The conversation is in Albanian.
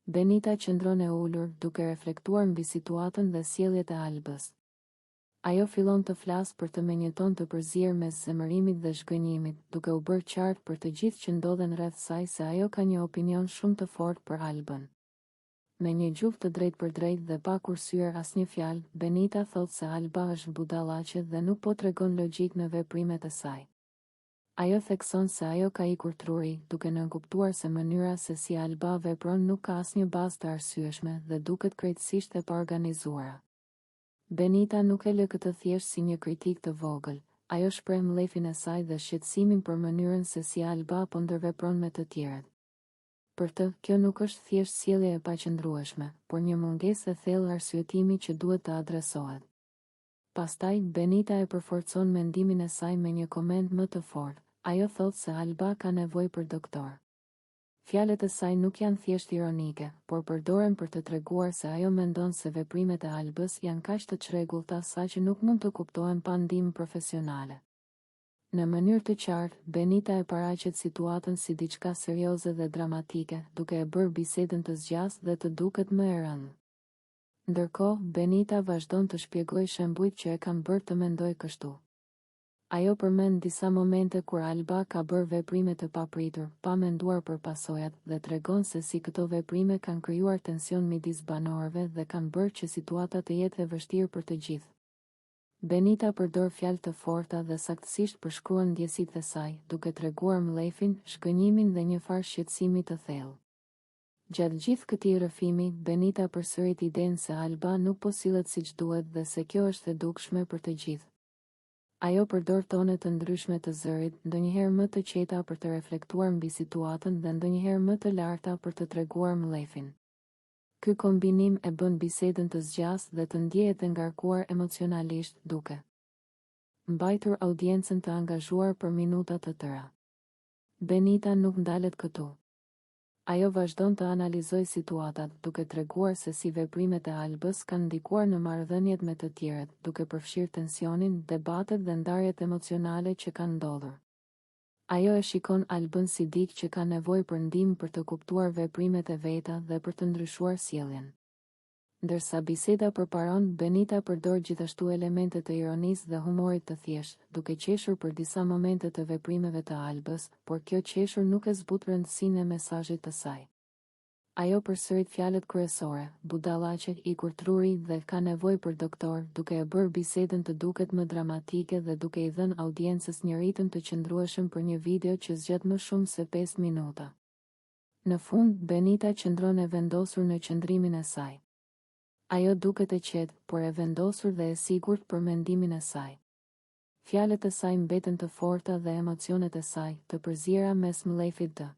Benita qëndron e ulur, duke reflektuar mbi situatën dhe sjelljet e Albës. Ajo fillon të flasë për të me një ton të përzierë mes zemërimit dhe zhgënjimit, duke u bërë qartë për të gjithë që ndodhen rreth saj se ajo ka një opinion shumë të fortë për Albën. Me një gjuhë të drejtë për drejtë dhe pa kursyer asnjë fjalë, Benita thotë se Alba është budallaqe dhe nuk po tregon logjik në veprimet e saj. Ajo thekson se ajo ka ikur truri, duke nënkuptuar se mënyra se si Alba vepron nuk ka asnjë bazë të arsyeshme dhe duket krejtësisht e paorganizuara. Benita nuk e lë këtë thjesht si një kritik të vogël, ajo shpreh mllefin e saj dhe shqetësimin për mënyrën se si Alba po ndërvepron me të tjerët. Për të, kjo nuk është thjesht sjellje e paqëndrueshme, por një mungesë e thellë arsyetimi që duhet të adresohet. Pastaj, Benita e përforcon mendimin e saj me një koment më të fortë. Ajo thotë se Alba ka nevojë për doktor. Fjalët e saj nuk janë thjesht ironike, por përdoren për të treguar se ajo mendon se veprimet e Albës janë kaq të çrregullta saqë nuk mund të kuptohen pa ndihmë profesionale. Në mënyrë të qartë, Benita e paraqet situatën si diçka serioze dhe dramatike, duke e bërë bisedën të zgjathë dhe të duket më e rëndë. Ndërkohë, Benita vazhdon të shpjegojë shembujt që e kanë bërë të mendojë kështu. Ajo përmend disa momente kur Alba ka bërë veprime të papritur, pa menduar për pasojat, dhe tregon se si këto veprime kanë krijuar tension midis banorëve dhe kanë bërë që situata të jetë e vështirë për të gjithë. Benita përdor fjalë të forta dhe saktësisht përshkruan ndjesitë e saj, duke treguar mllefin, shgënjimin dhe një farë shqetësimi të thellë. Gjatë gjithë këtij rrëfimi, Benita përsërit idenë se Alba nuk po sillet siç duhet dhe se kjo është e dukshme për të gjithë. Ajo përdor tone të ndryshme të zërit, ndonjëherë më të qeta për të reflektuar mbi situatën dhe ndonjëherë më të larta për të treguar mllefin. Ky kombinim e bën bisedën të zgjathë dhe të ndjehet e ngarkuar emocionalisht, duke mbajtur audiencën të angazhuar për minuta të tëra. Benita nuk ndalet këtu. Ajo vazhdon të analizojë situatat, duke treguar se si veprimet e Albës kanë ndikuar në marrëdhëniet me të tjerët, duke përfshirë tensionin, debatet dhe ndarjet emocionale që kanë ndodhur. Ajo e shikon Albën si dikë që ka nevojë për ndihmë për të kuptuar veprimet e veta dhe për të ndryshuar sjelljen. Ndërsa biseda përparon, Benita përdor gjithashtu elemente të ironisë dhe humorit të thjeshtë, duke qeshur për disa momente të veprimeve të Albës, por kjo qeshur nuk e zbut rëndësinë e mesazhit të saj. Ajo përsërit fjalët kryesore, budallaqe, ikur truri dhe ka nevojë për doktor, duke e bërë bisedën të duket më dramatike dhe duke i dhënë audiencës një ritëm të qëndrueshëm për një video që zgjatet më shumë se 5 minuta. Në fund, Benita qëndron e vendosur në qëndrimin e saj. Ajo duket e qetë, por e vendosur dhe e sigurt për mendimin e saj. Fjalët e saj mbeten të forta dhe emocionet e saj të përziera mes mllefit të